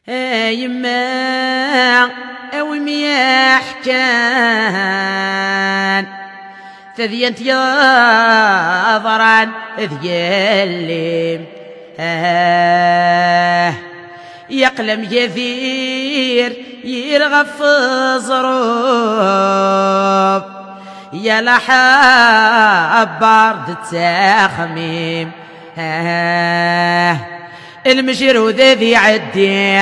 يما أومي حكان تذينت يا ضران ذيالي يقلم يثير يرغف ظروف يا لحاب برد تخميم المجرود ذي عدي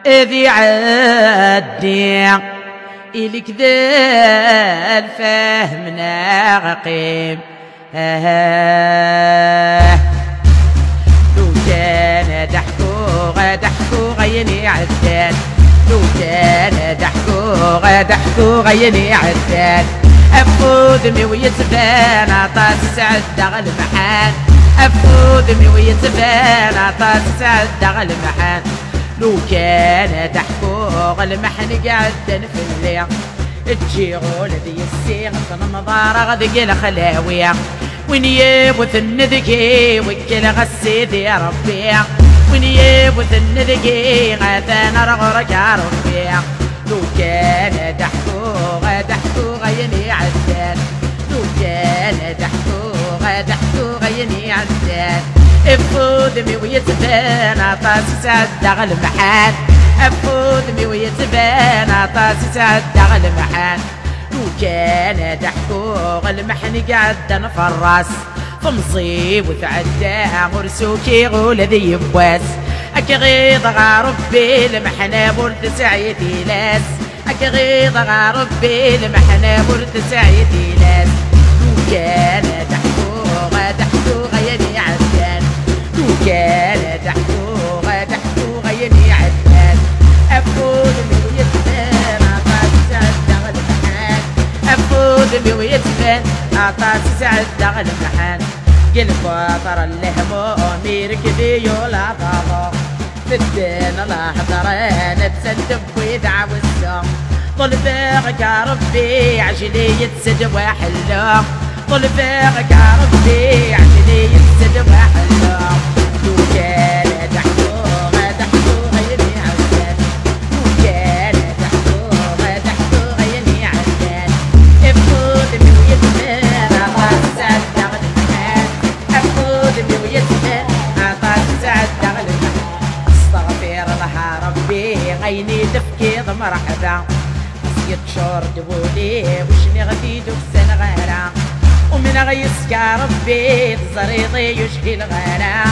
ذي عدي إلك ذا الفهم ناقيم لو كان ضحكو غيني عدان لو كان ضحكو غيني عدان أفوذمي ويتبان عطاس سعد المحان أفوذمي ويتبان عطاس سعد المحان لو كان ضحكو المحن قعدن في الليل تجي غولدي السيغ تنمضار غذق الخلاوية وين يبوث النذقي وكل غسيدي يا ربي وين يبوث النذقي غاثان رغرك يا ربي لو كان ضحكو غيني عدان لو كان ضحكو غيني عدان افوذمي ويتبان عطاس سعد المحان افوذمي ويتبان عطاس سعد المحان لو كان ضحكو المحن قعد نفرس فمصيب وتعدى مرسوكي غول ذي يبواس اكغيض غاربي المحنا برد سعيدي لاس اكغيض غاربي المحنا برد سعيدي لاس لو كان ضحكو غيني عدان لو كان ضحكو غيني عدان أفوذمي ويتبان عطاس سعد المحان أفوذمي ويتبان عطاس سعد المحان قلب وطر الهموم يركبي يولا ضاضو في الدين الأحضرين تسدب ويدعو السم طلبك يا ربي عشلي يتسد وحلو طلبك يا ربي عشلي يتسد وحلو لو كان ضحكو غيني عدان لو كان ضحكو غيني عدان افوذمي ويتبان عطاس سعد المحان افوذمي ويتبان عطاس سعد المحان استغفر الله ربي غيني تفكيض مرحبا مسكت شور دبولي وشني غديد وكسن غيرا ومن غيسك ربي الزريطي يشكي الغلا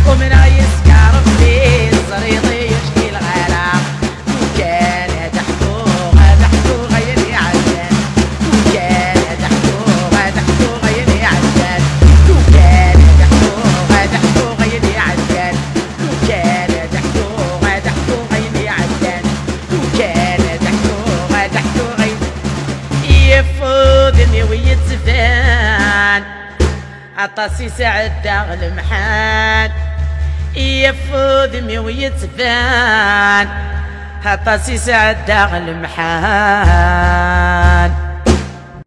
ومن غيسك ربي الزريطي يشكي الغلا لو كان ضحكو غيني عدان لو كان ضحكو غيني عدان لو كان ضحكو غيني عدان لو كان ضحكو غيني عدان لو كان ضحكو غيني يفوذني ويتبان عطاسي سعد المحان يفوذمي ويتبان عطاسي سعد المحان.